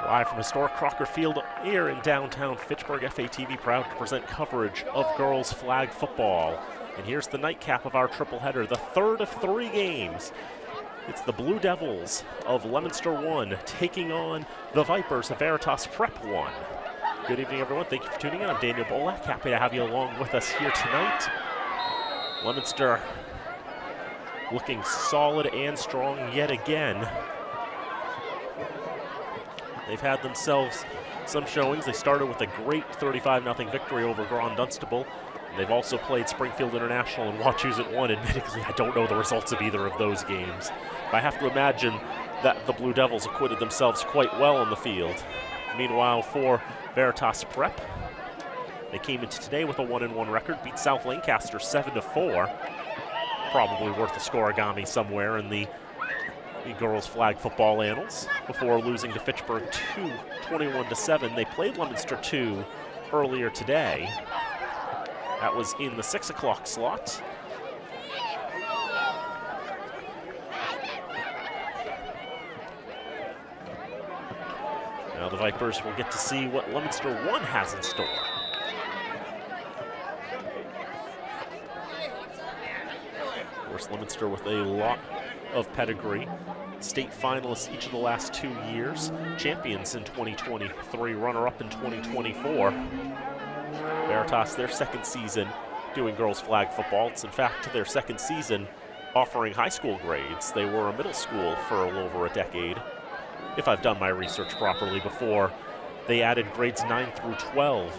Live from historic Crocker Field here in downtown Fitchburg, FATV proud to present coverage of girls flag football. And here's the nightcap of our triple header, the third of 3 games. It's the Blue Devils of Leominster 1 taking on the Vipers of Veritas Prep 1. Good evening, everyone. Thank you for tuning in. I'm Daniel Bolak. Happy to have you along with us here tonight. Leominster looking solid and strong yet again. They've had themselves some showings. They started with a great 35-0 victory over Grand Dunstable. And they've also played Springfield International and Wachusett 1. Admittedly, I don't know the results of either of those games. But I have to imagine that the Blue Devils acquitted themselves quite well on the field. Meanwhile, for Veritas Prep, they came into today with a 1-1 record, beat South Lancaster 7-4. Probably worth a scoregami somewhere in the girls flag football annals before losing to Fitchburg 21-7. They played Leominster 2 earlier today. That was in the 6 o'clock slot. Now the Vipers will get to see what Leominster 1 has in store. Of course, Leominster with a lot of pedigree. State finalists each of the last 2 years. Champions in 2023, runner-up in 2024. Veritas, their second season doing girls flag football. It's in fact their second season offering high school grades. They were a middle school for a little over a decade, if I've done my research properly, before they added grades 9 through 12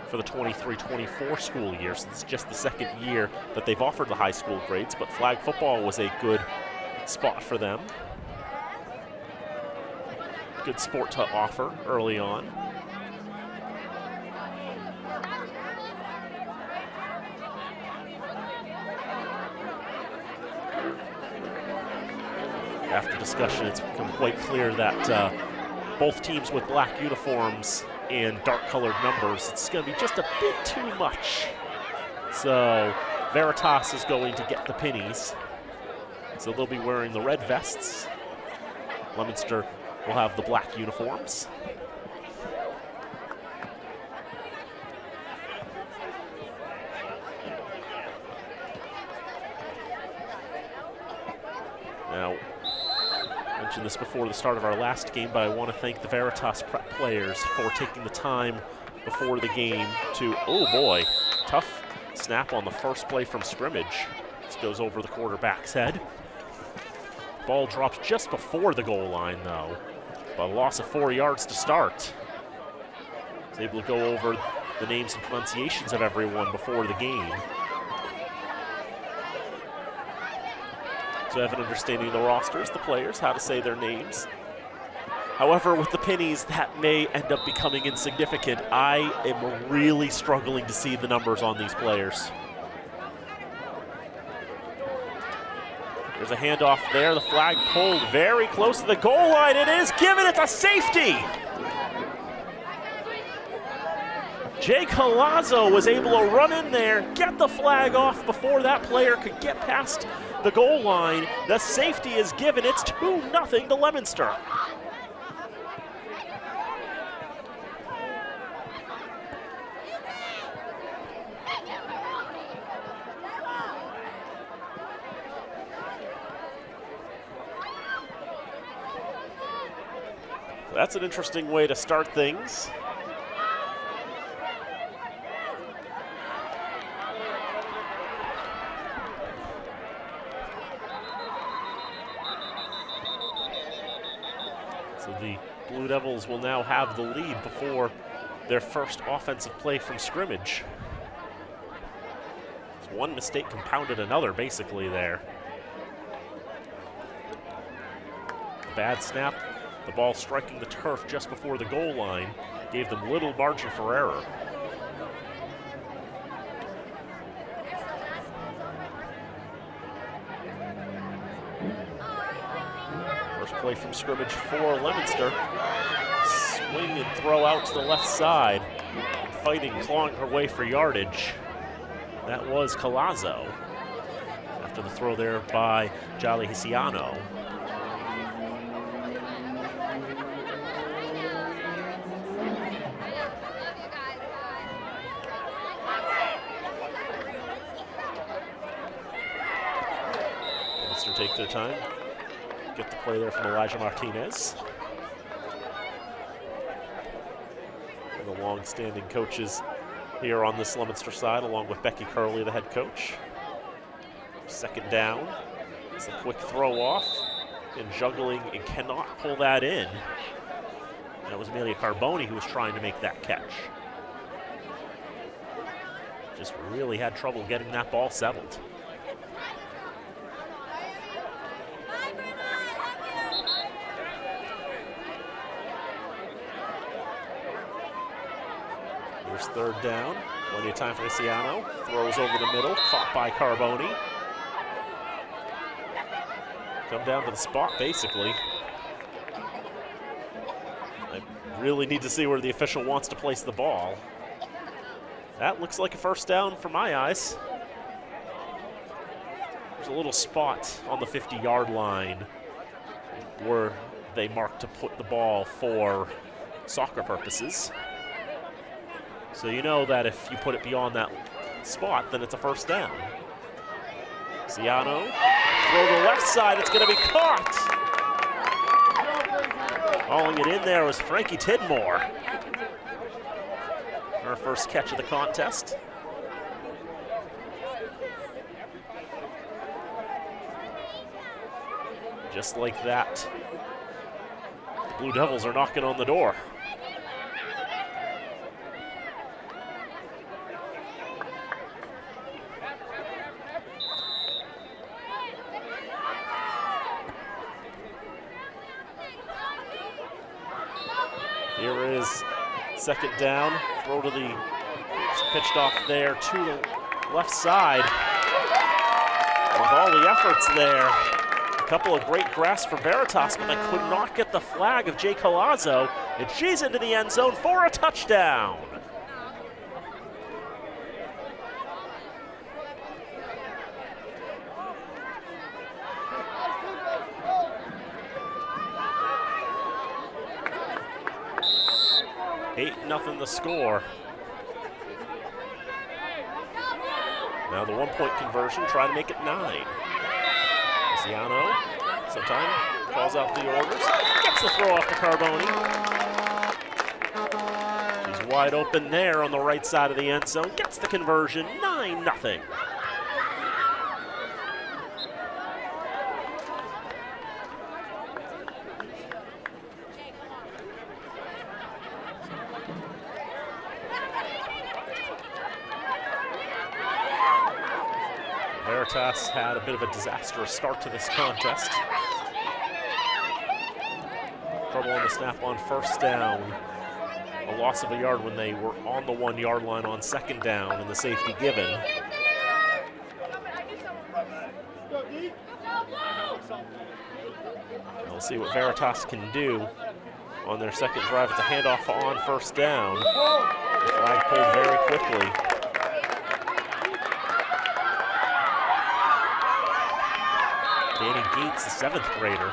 for the 23-24 school year. So it's just the second year that they've offered the high school grades, but flag football was a good spot for them. Good sport to offer early on. After discussion, it's become quite clear that both teams with black uniforms and dark-colored numbers, it's going to be just a bit too much. So Veritas is going to get the pennies. So they'll be wearing the red vests. Leominster will have the black uniforms. Now, I mentioned this before the start of our last game, but I want to thank the Veritas Prep players for taking the time before the game to, oh boy, tough snap on the first play from scrimmage. This goes over the quarterback's head. Ball drops just before the goal line, though, but a loss of 4 yards to start. He's able to go over the names and pronunciations of everyone before the game. So I have an understanding of the rosters, the players, how to say their names. However, with the pennies, that may end up becoming insignificant. I am really struggling to see the numbers on these players. There's a handoff there. The flag pulled very close to the goal line. It is given. It's a safety. Jay Colazzo was able to run in there, get the flag off before that player could get past the goal line. The safety is given. It's 2-0 to Leominster. That's an interesting way to start things. So the Blue Devils will now have the lead before their first offensive play from scrimmage. One mistake compounded another, basically, there. Bad snap. The ball striking the turf just before the goal line gave them little margin for error. First play from scrimmage for Leominster. Swing and throw out to the left side. Fighting, clawing her way for yardage. That was Colazzo. After the throw there by Jolly Hisiano. take their time. Get the play there from Elijah Martinez. And the long-standing coaches here on this Leominster side, along with Becky Curley, the head coach. Second down. It's a quick throw off. And juggling and cannot pull that in. And it was Amelia Carboni who was trying to make that catch. Just really had trouble getting that ball settled. Here's third down. Plenty of time for Isiano. Throws over the middle, caught by Carboni. Come down to the spot, basically. I really need to see where the official wants to place the ball. That looks like a first down from my eyes. There's a little spot on the 50-yard line where they mark to put the ball for soccer purposes. So you know that if you put it beyond that spot, then it's a first down. Ciano, throw to the left side, it's going to be caught. Hauling it in there was Frankie Tidmore. Her first catch of the contest. Just like that, the Blue Devils are knocking on the door. Here is second down, throw to the, pitched off there to the left side. With all the efforts there, a couple of great grasps for Veritas, but they could not get the flag of Jay Colazzo, and she's into the end zone for a touchdown. Nothing the score. Now the one-point conversion, try to make it 9. Ciano, sometime calls out the orders, gets the throw off to Carboni. He's wide open there on the right side of the end zone, gets the conversion, 9-0. Veritas had a bit of a disastrous start to this contest. Trouble on the snap on first down. A loss of a yard when they were on the 1-yard line on second down and the safety given. We'll see what Veritas can do on their second drive. It's a handoff on first down. The flag pulled very quickly. Danny Gates, the 7th grader,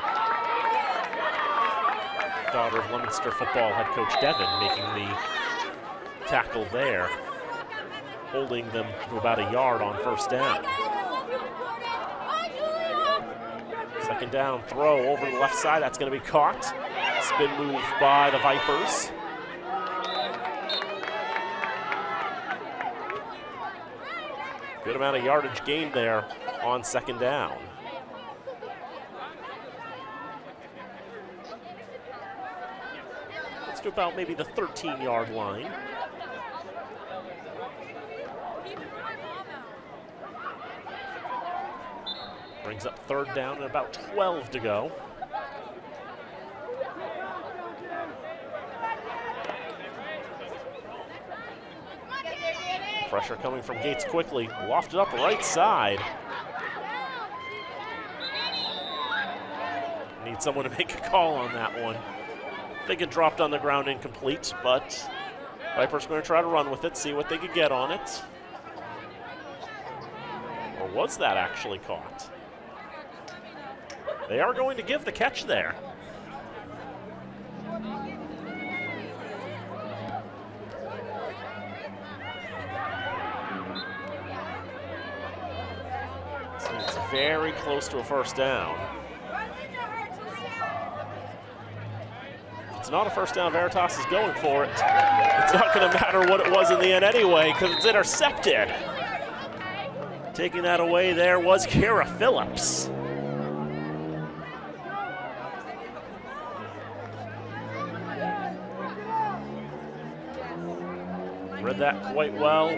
daughter of Leominster football head coach Devin, making the tackle there, holding them to about a yard on first down. Second down, throw over the left side, that's going to be caught. Spin move by the Vipers. Good amount of yardage gained there on second down. Let's do about maybe the 13-yard line. Brings up third down and about 12 to go. Pressure coming from Gates quickly, lofted up right side. Need someone to make a call on that one. I think it dropped on the ground incomplete, but Viper's going to try to run with it, see what they could get on it. Or was that actually caught? They are going to give the catch there. So it's very close to a first down. If it's not a first down, Veritas is going for it. It's not going to matter what it was in the end anyway, because it's intercepted. Taking that away there was Kara Phillips. Read that quite well.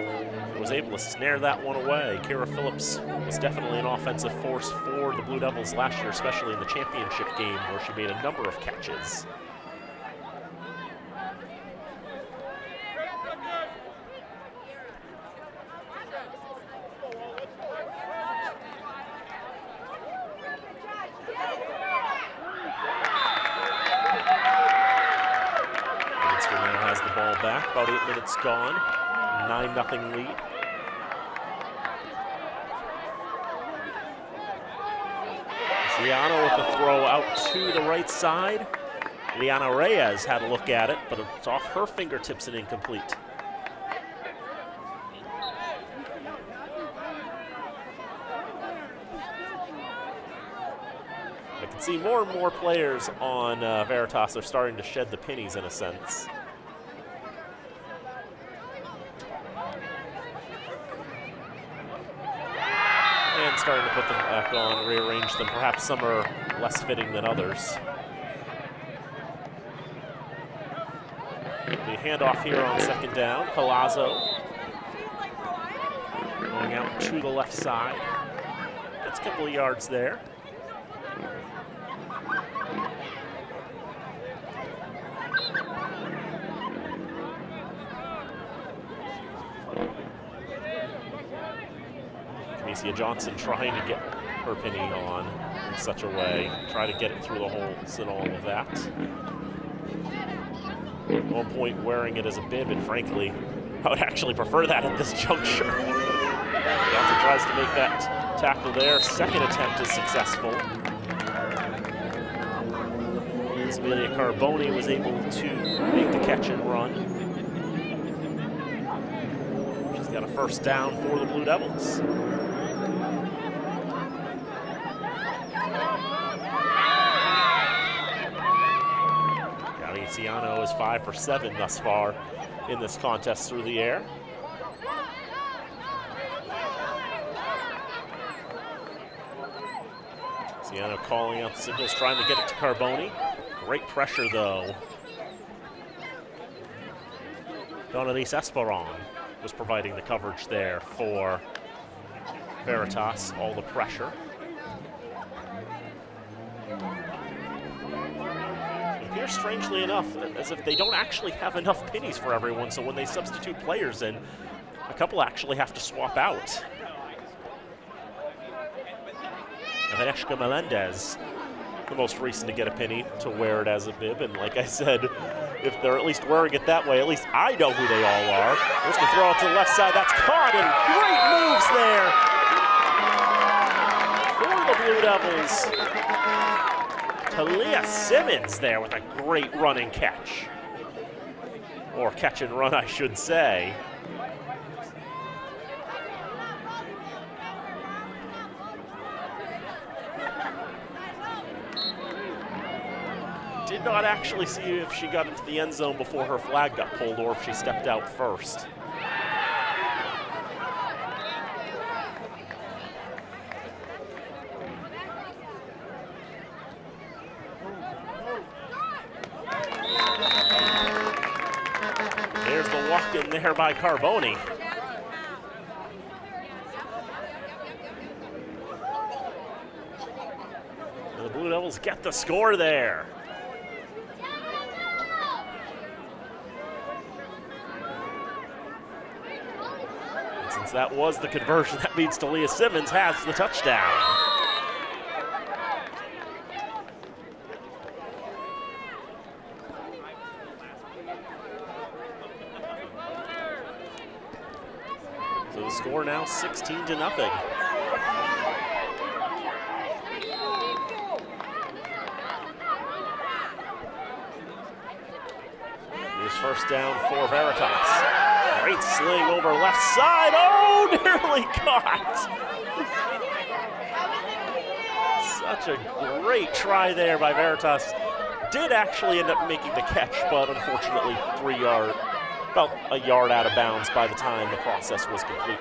Was able to snare that one away. Kara Phillips was definitely an offensive force for the Blue Devils last year, especially in the championship game where she made a number of catches. Leominster now has the ball back, about 8 minutes gone. 9-0 lead. Liana with the throw out to the right side. Liana Reyes had a look at it, but it's off her fingertips and incomplete. I can see more and more players on Veritas are starting to shed the pennies in a sense. And starting to put them back on, rearrange them. Perhaps some are less fitting than others. The handoff here on second down. Palazzo going out to the left side. Gets a couple of yards there. Camicia Johnson trying to get her penny on in such a way, try to get it through the holes and all of that. At one point wearing it as a bib, and frankly, I would actually prefer that at this juncture. Johnson tries to make that tackle there. Second attempt is successful. Amelia Carboni was able to make the catch and run. She's got a first down for the Blue Devils. Galiciano is 5 for 7 thus far in this contest through the air. Galiciano calling out the signals, trying to get it to Carboni. Great pressure though. Donalise Esperon was providing the coverage there for Veritas, all the pressure. It appears, strangely enough, as if they don't actually have enough pennies for everyone, so when they substitute players in, a couple actually have to swap out. Vaneshka Melendez, the most recent to get a penny to wear it as a bib, and like I said, if they're at least wearing it that way, at least I know who they all are. There's the throw out to the left side, that's caught, and great moves there for the Blue Devils. Talia Simmons there with a great running catch. Or catch and run, I should say. Did not actually see if she got into the end zone before her flag got pulled or if she stepped out first. There's the walk in there by Carboni. And the Blue Devils get the score there. Since that was the conversion, that means Talia Simmons has the touchdown. So the score now 16-0. Here's first down for Veritas. Great sling over left side. Oh, nearly caught. Such a great try there by Veritas. Did actually end up making the catch, but unfortunately about a yard out of bounds by the time the process was complete.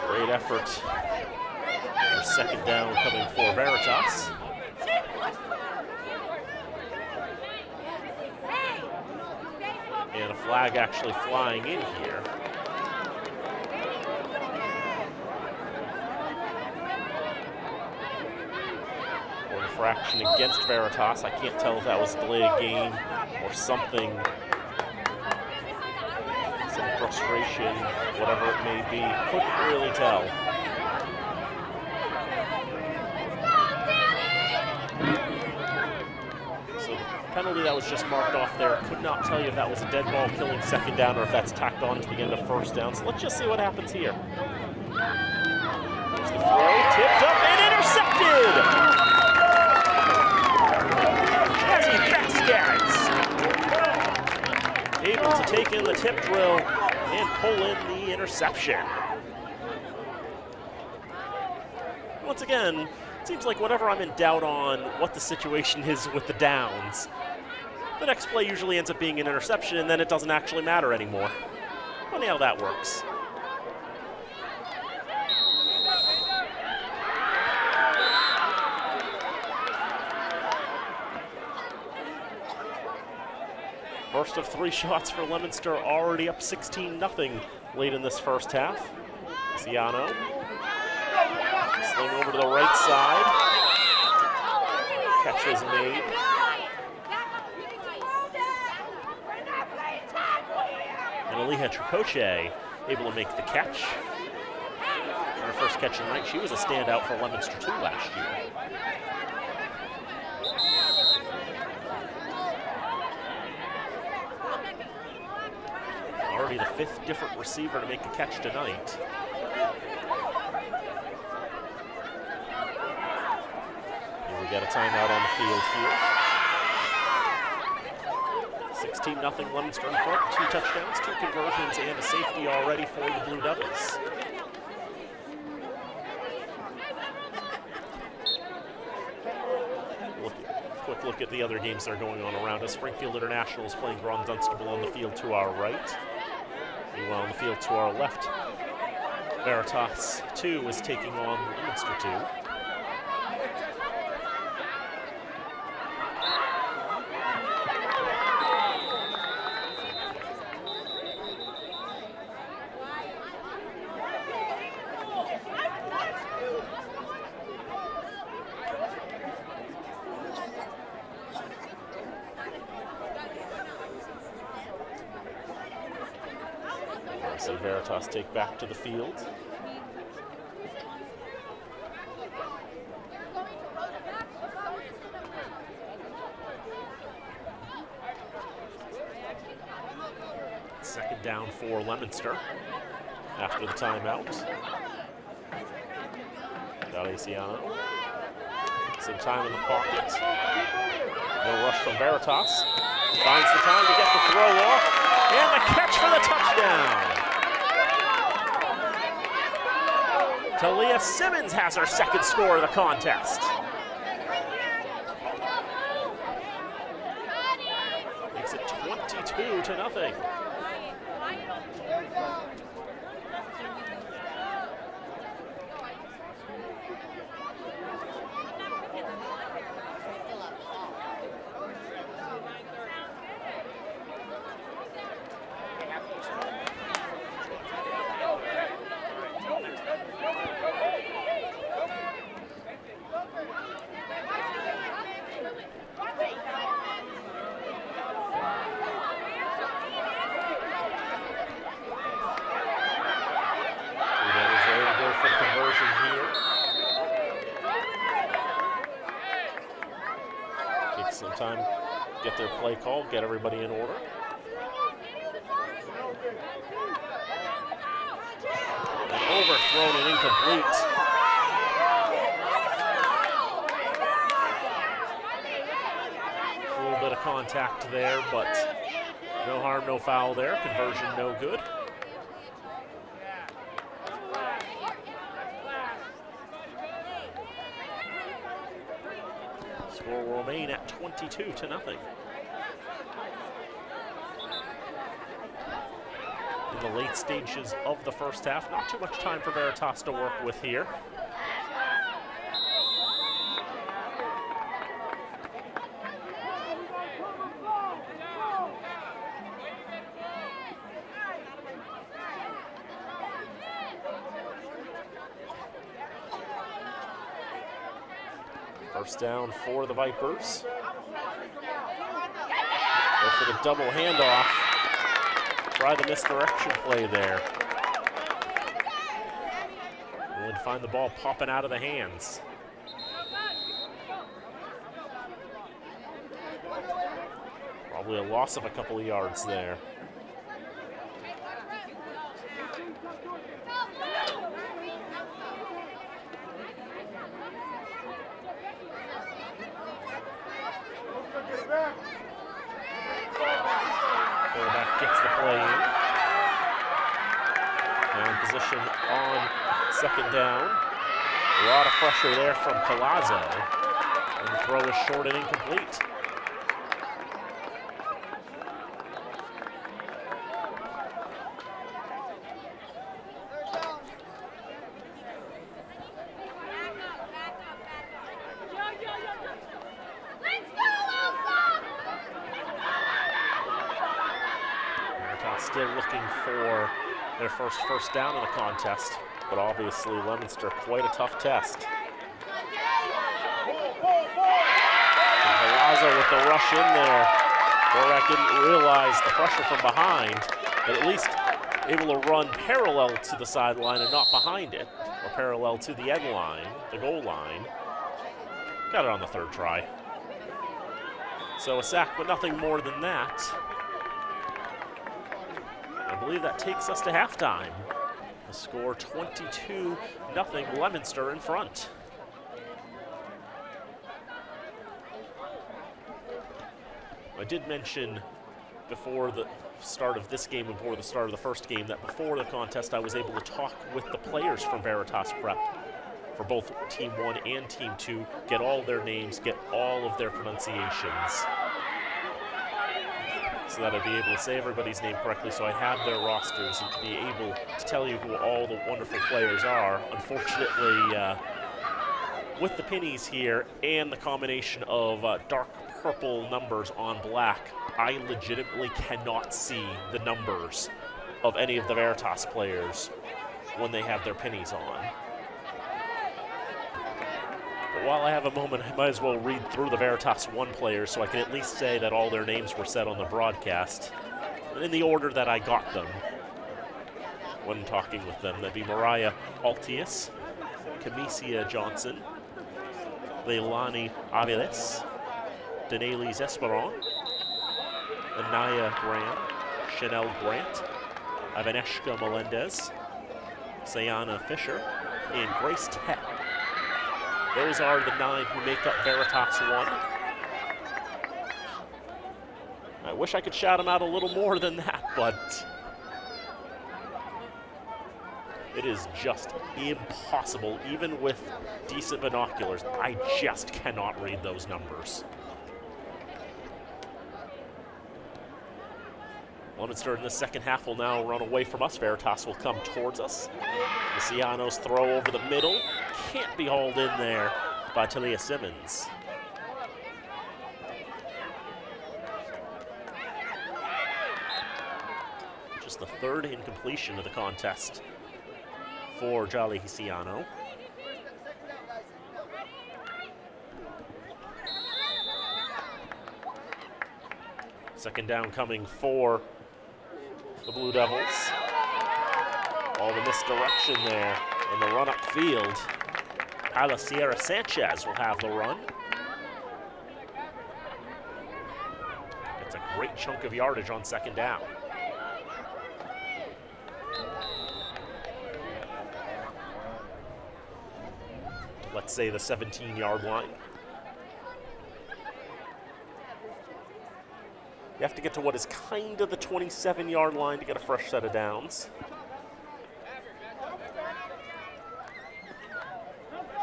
Great effort. Their second down coming for Veritas. And a flag actually flying in here. Or infraction against Veritas. I can't tell if that was delayed game or something. Some frustration, whatever it may be. Couldn't really tell. Penalty that was just marked off there. Could not tell you if that was a dead ball killing second down or if that's tacked on to the end of first down. So let's just see what happens here. There's the throw, tipped up and intercepted! Jazzy Vasquez able to take in the tip drill and pull in the interception. Once again, it seems like whenever I'm in doubt on what the situation is with the downs, the next play usually ends up being an interception, and then it doesn't actually matter anymore. Funny how that works. First of 3 shots for Leominster, already up 16-0 late in this first half. Ciano. Sling over to the right side. Catch is made. And Aliha Tricoche able to make the catch. Her first catch of the night. She was a standout for Leominster too last year. Already the 5th different receiver to make a catch tonight. We got a timeout on the field here. 16-0 Leominster in front, 2 touchdowns, 2 conversions, and a safety already for the Blue Devils. Quick look at the other games that are going on around us. Springfield International is playing Grand Dunstable on the field to our right. Meanwhile, on the field to our left, Veritas 2 is taking on Leominster 2. So Veritas take back to the field. Second down for Leominster after the timeout. Ciano. Some time in the pocket. No rush from Veritas. Finds the time to get the throw off. And the catch for the touchdown. Talia Simmons has her second score of the contest. Makes it 22-0. Some time, get their play called, get everybody in order. And overthrown and incomplete. A little bit contact there, but no harm, no foul there. Conversion no good. Score will remain at 22-0. In the late stages of the first half, not too much time for Veritas to work with here. First down for the Vipers. Go for the double handoff. Try the misdirection play there. And find the ball popping out of the hands. Probably a loss of a couple of yards there. Quarterback gets the play in. Now in position on second down. A lot of pressure there from Palazzo. And the throw is short and incomplete. Still looking for their first down in the contest, but obviously Leominster quite a tough test. And Palazzo with the rush in there. Borak didn't realize the pressure from behind, but at least able to run parallel to the sideline and not behind it, or parallel to the end line, the goal line. Got it on the third try. So a sack, but nothing more than that. I believe that takes us to halftime. The score 22-0, Leominster in front. I did mention before the start of this game and before the start of the first game that before the contest I was able to talk with the players from Veritas Prep for both Team 1 and Team 2, get all their names, get all of their pronunciations, so that I'd be able to say everybody's name correctly, so I have their rosters and be able to tell you who all the wonderful players are. Unfortunately, with the pennies here and the combination of dark purple numbers on black, I legitimately cannot see the numbers of any of the Veritas players when they have their pennies on. But while I have a moment, I might as well read through the Veritas 1 players so I can at least say that all their names were said on the broadcast in the order that I got them when talking with them. That'd be Mariah Altius, Camicia Johnson, Leilani Aviles, Danelis Esperon, Anaya Graham, Chanel Grant, Ivaneshka Melendez, Sayana Fisher, and Grace Tett. Those are the 9 who make up Veritas 1. I wish I could shout them out a little more than that, but it is just impossible. Even with decent binoculars, I just cannot read those numbers. Leominster in the second half will now run away from us. Veritas will come towards us. Luciano's throw over the middle can't be hauled in there by Talia Simmons. Just the third incompletion of the contest for Jolly Hisiano. Second down coming for the Blue Devils. All the misdirection there in the run up field. Kyla Sierra Sanchez will have the run. It's a great chunk of yardage on second down. Let's say the 17-yard line. You have to get to what is kind of the 27-yard line to get a fresh set of downs.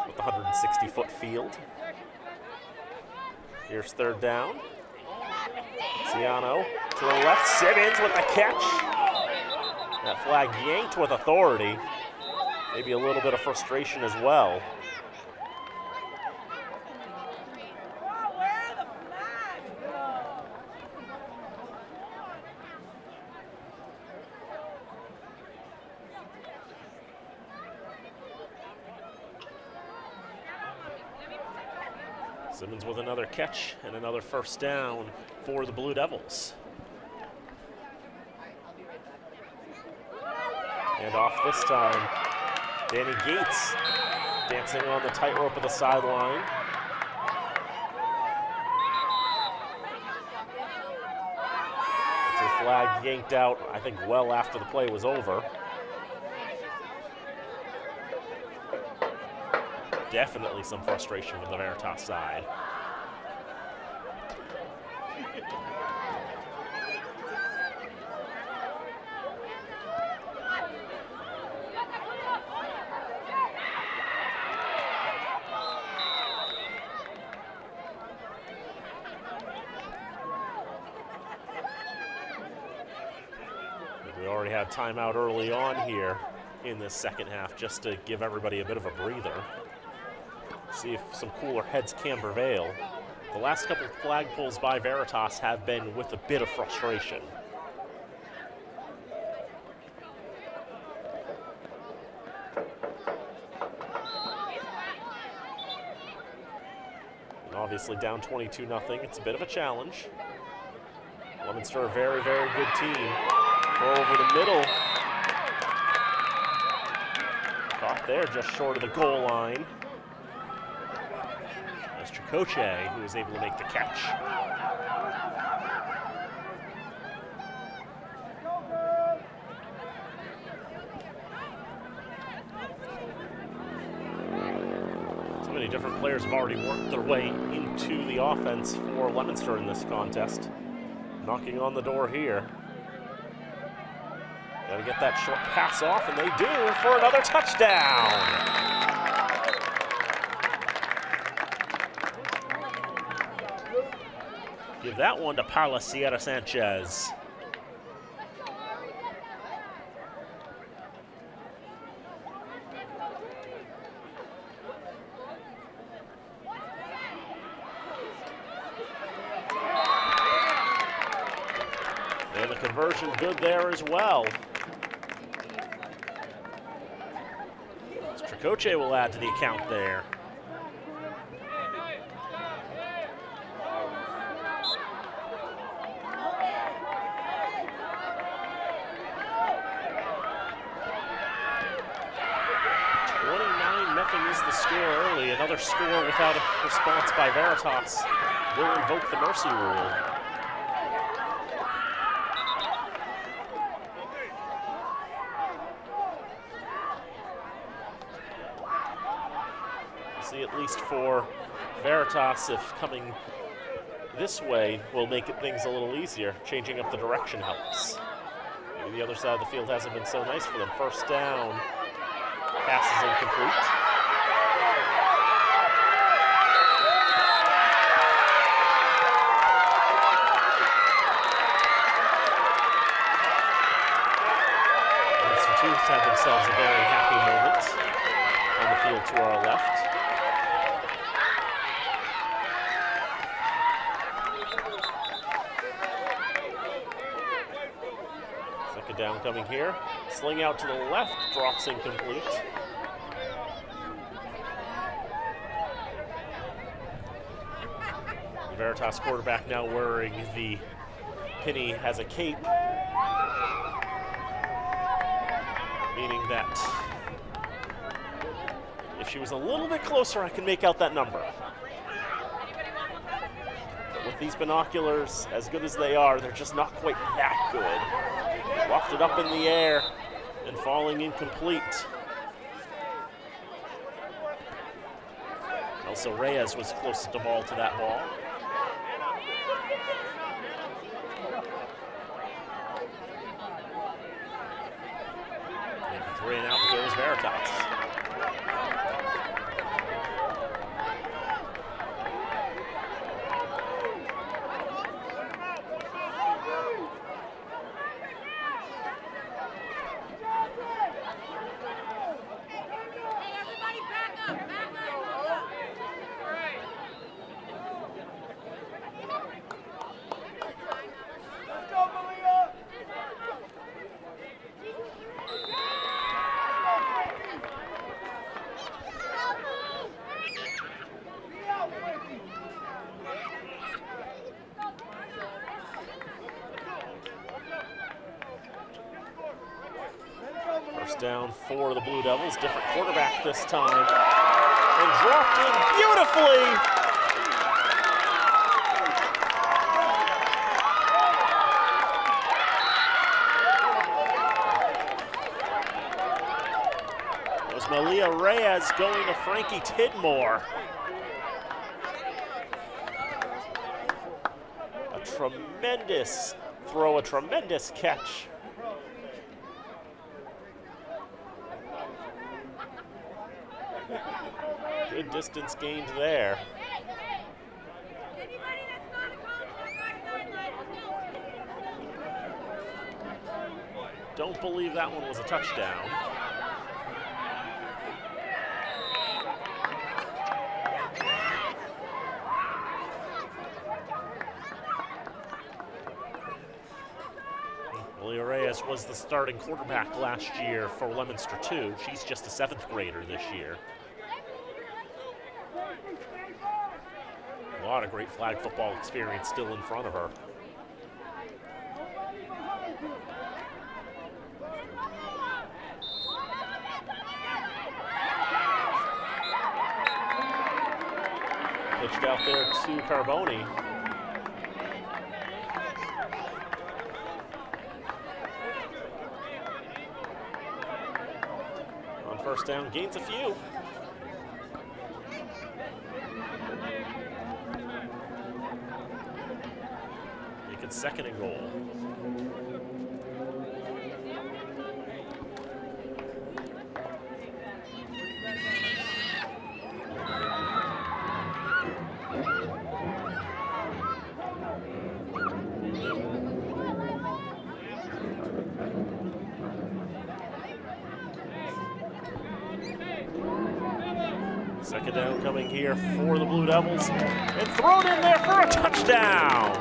With the 160-foot field. Here's third down. Ciano to the left. Simmons with the catch. That flag yanked with authority. Maybe a little bit of frustration as well. Simmons with another catch and another first down for the Blue Devils. And off this time, Danny Gates dancing on the tightrope of the sideline. It's a flag yanked out, I think, well after the play was over. Definitely some frustration from the Veritas side. We already had timeout early on here in this second half just to give everybody a bit of a breather. See if some cooler heads can prevail. The last couple of flag pulls by Veritas have been with a bit of frustration. And obviously down 22-0, it's a bit of a challenge. Leominster, a very, very good team. Throw over the middle. Caught there just short of the goal line. Tricoche, who was able to make the catch. So many different players have already worked their way into the offense for Leominster in this contest. Knocking on the door here. Got to get that short pass off, and they do for another touchdown. Give that one to Paula Sierra Sanchez. And the conversion good there as well. Tricoche will add to the account there. Is the score early. Another score without a response by Veritas will invoke the mercy rule. See, at least for Veritas, if coming this way will make things a little easier. Changing up the direction helps. Maybe the other side of the field hasn't been so nice for them. First down, pass is incomplete. Have themselves a very happy moment on the field to our left. Second down coming here. Sling out to the left, drops incomplete. The Veritas quarterback now wearing the penny as a cape. Meaning that if she was a little bit closer, I can make out that number. But with these binoculars, as good as they are, they're just not quite that good. Lofted up in the air and falling incomplete. Also, Reyes was closest of all to that ball. 3 and out goes Veritas. First down for the Blue Devils. Different quarterback this time. And dropped in beautifully. It was Malia Reyes going to Frankie Tidmore. A tremendous throw, a tremendous catch. Good distance gained there. Don't believe that one was a touchdown. Malia Reyes was the starting quarterback last year for Leominster 2. She's just a 7th grader this year. A lot of great flag football experience still in front of her. Pitched out there to Carboni. On first down, gains a few. Second and goal. Second down coming here for the Blue Devils, and thrown in there for a touchdown.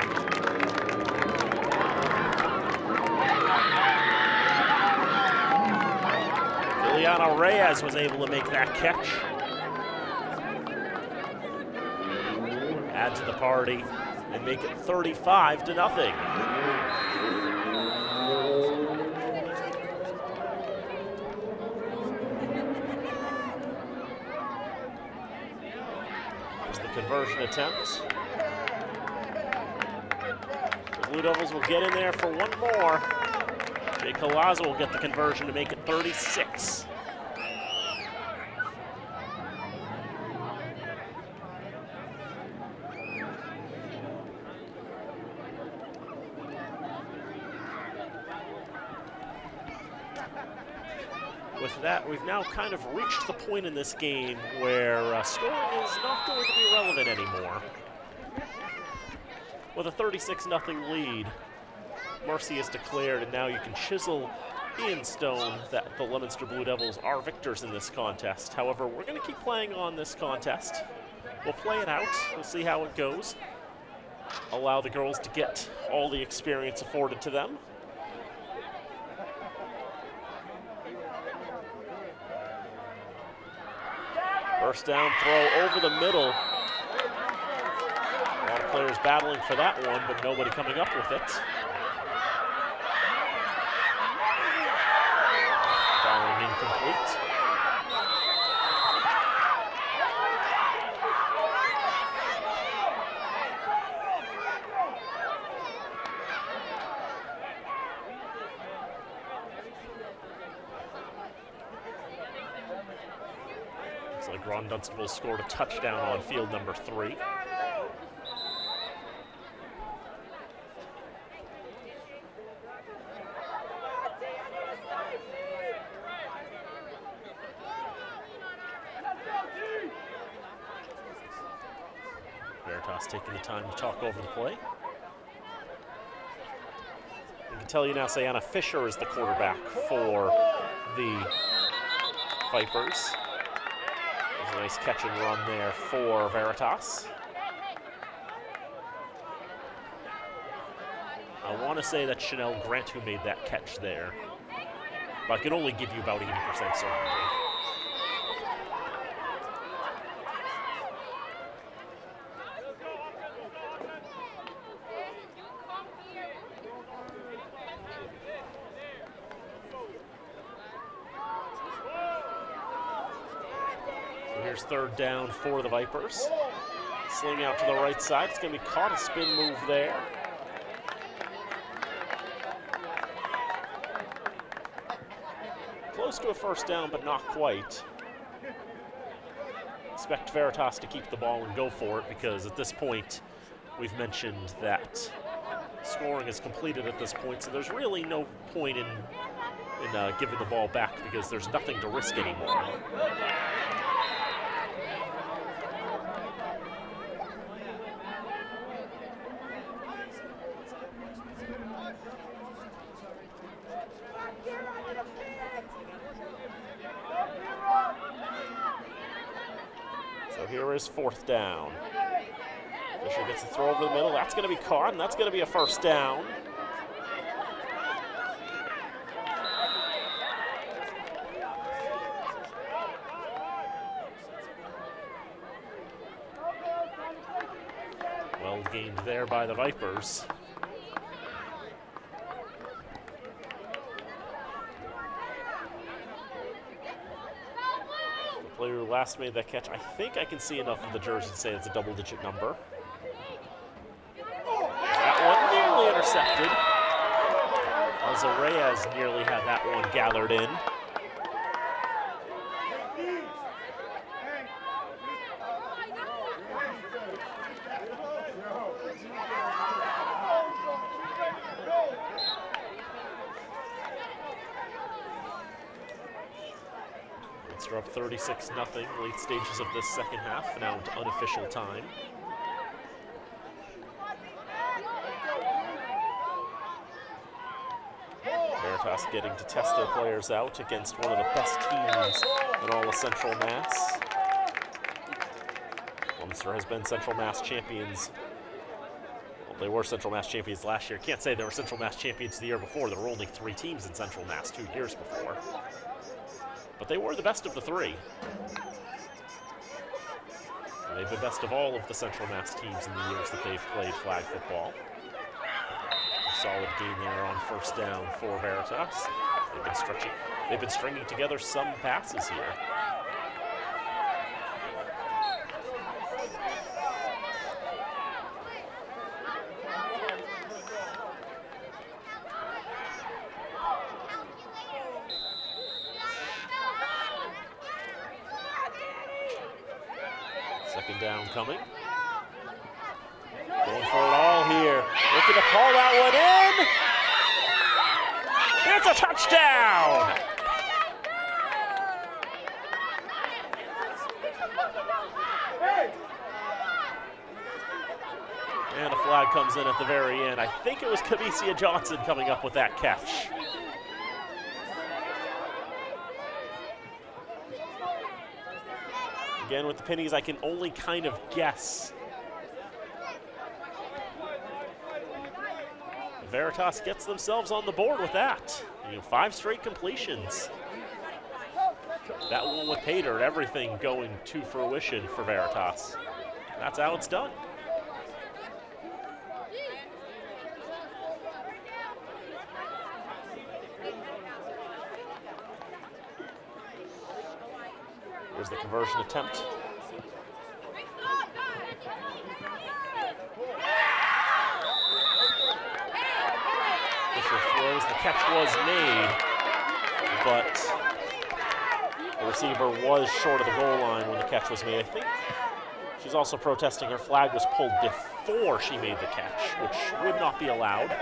Juliana Reyes was able to make that catch. Add to the party and make it 35-0. Here's the conversion attempt. The Blue Devils will get in there for one more. Jay Colazo will get the conversion to make it 36. With that, we've now kind of reached the point in this game where scoring is not going to be relevant anymore. With a 36-0 lead, mercy is declared, and now you can chisel in stone that the Leominster Blue Devils are victors in this contest. However, we're going to keep playing on this contest. We'll play it out. We'll see how it goes. Allow the girls to get all the experience afforded to them. First down throw over the middle. A lot of players battling for that one, but nobody coming up with it. Falling incomplete. Looks like Ron Dunstable scored a touchdown on field number 3. Veritas taking the time to talk over the play. I can tell you now, Sayana Fisher is the quarterback for the Vipers. There's a nice catch and run there for Veritas. I want to say that's Chanel Grant who made that catch there, but I can only give you about 80% certainty. So here's third down for the Vipers. Sling out to the right side. It's going to be caught, a spin move there. Close to a first down, but not quite. Expect Veritas to keep the ball and go for it, because at this point, we've mentioned that scoring is completed at this point, so there's really no point in giving the ball back, because there's nothing to risk anymore. Here is fourth down. Fisher gets the throw over the middle. That's going to be caught, and that's going to be a first down. Well gained there by the Vipers. Player who last made that catch, I think I can see enough of the jersey to say it's a double-digit number. That one nearly intercepted. Reyes nearly had that one gathered in. They're up 36-0, late stages of this second half, now into unofficial time. Veritas getting to test their players out against one of the best teams in all of Central Mass. Leominster has been Central Mass champions. Well, they were Central Mass champions last year. Can't say they were Central Mass champions the year before. There were only 3 teams in Central Mass 2 years before. But they were the best of the 3. And they've been best of all of the Central Mass teams in the years that they've played flag football. A solid gain there on first down for Veritas. They've been stringing together some passes here. Second down coming. Going for it all here. Looking to call that one in. It's a touchdown! And a flag comes in at the very end. I think it was Camicia Johnson coming up with that catch. Again, with the pennies, I can only kind of guess. Veritas gets themselves on the board with that. 5 straight completions. That one with Pater and everything going to fruition for Veritas. That's how it's done. Here's the conversion attempt. Fisher throws, the catch was made, but the receiver was short of the goal line when the catch was made. I think she's also protesting her flag was pulled before she made the catch, which would not be allowed.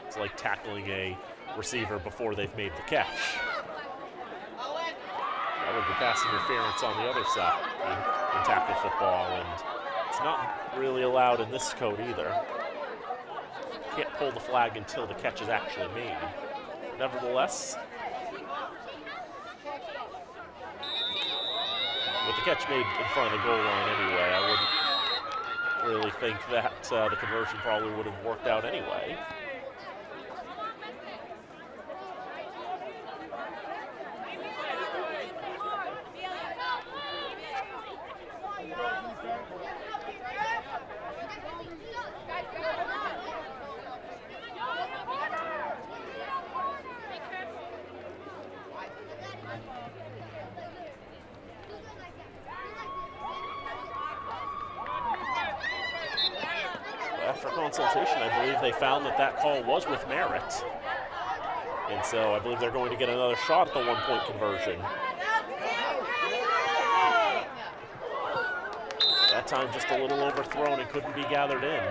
It's like tackling a receiver before they've made the catch. That would be pass interference on the other side in tackle football, and it's not really allowed in this code either. Can't pull the flag until the catch is actually made. Nevertheless, with the catch made in front of the goal line anyway, I wouldn't really think that the conversion probably would have worked out anyway. After consultation, I believe they found that that call was with merit. And so I believe they're going to get another shot at the one-point conversion. That time just a little overthrown and couldn't be gathered in.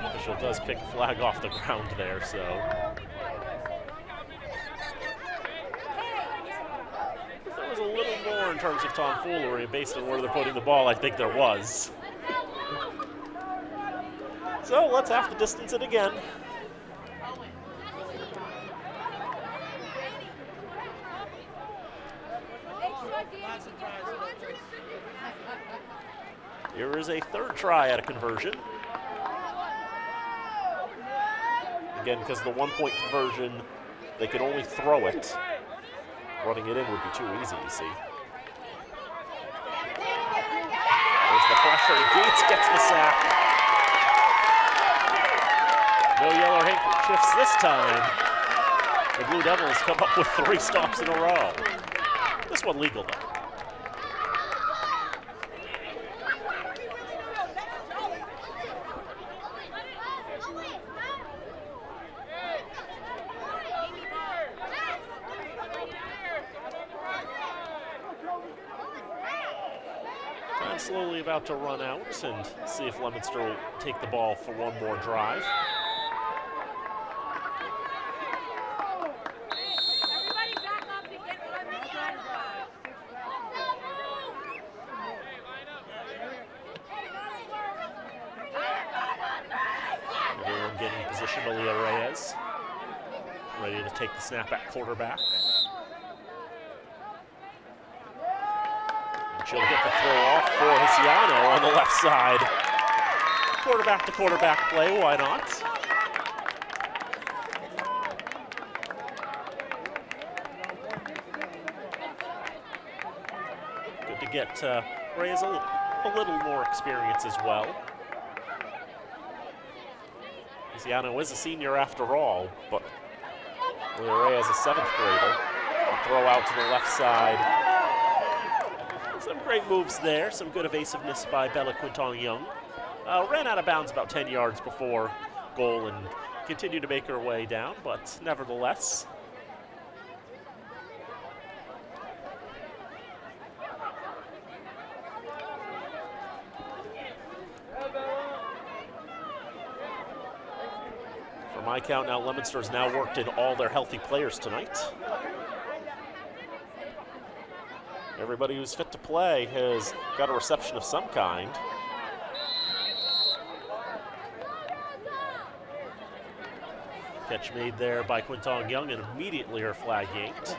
Official does pick a flag off the ground there, so. If there was a little more in terms of tomfoolery based on where they're putting the ball, I think there was. So let's have to distance it again. Here is a third try at a conversion. Again, because the one-point conversion, they could only throw it. Running it in would be too easy, you see. There's the pressure. Gates gets the sack. No yellow handkerchiefs this time. The Blue Devils come up with 3 stops in a row. This one legal, though. Time slowly about to run out and see if Leominster will take the ball for one more drive. Everyone getting position to Reyes. Ready to take the snap at quarterback. She'll get the throw off for Hisiano on the left side. Quarterback to quarterback play, why not? Good to get Reyes a little more experience as well. Hisiano is a senior after all, but Reyes is a 7th grader. A throw out to the left side. Some great moves there, some good evasiveness by Bella Quintong-Young. Ran out of bounds about 10 yards before goal and continued to make her way down, but nevertheless. For my count now, Leominster has now worked in all their healthy players tonight. Everybody who's fit to play has got a reception of some kind. Catch made there by Quintong-Young, and immediately her flag yanked.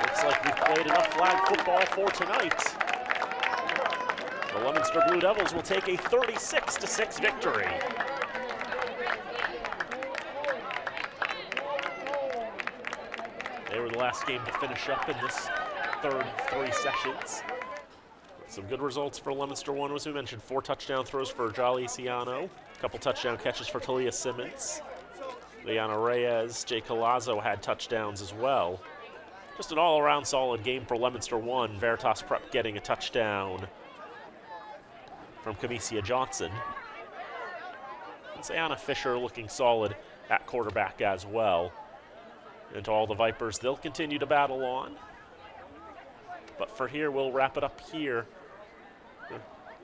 Looks like we've played enough flag football for tonight. The Leominster Blue Devils will take a 36-6 victory. They were the last game to finish up in this third 3 sessions. Some good results for Leominster 1, as we mentioned. 4 touchdown throws for Jolly Hisiano. A couple touchdown catches for Talia Simmons. Leona Reyes, Jay Colazzo had touchdowns as well. Just an all-around solid game for Leominster 1. Veritas Prep getting a touchdown from Camicia Johnson. And Sayana Fisher looking solid at quarterback as well. And to all the Vipers, they'll continue to battle on. But for here, we'll wrap it up here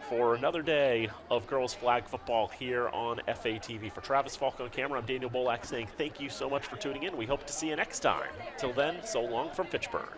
for another day of girls flag football here on FATV. For Travis Falk on camera, I'm Daniel Bolak saying thank you so much for tuning in. We hope to see you next time. Till then, so long from Fitchburg.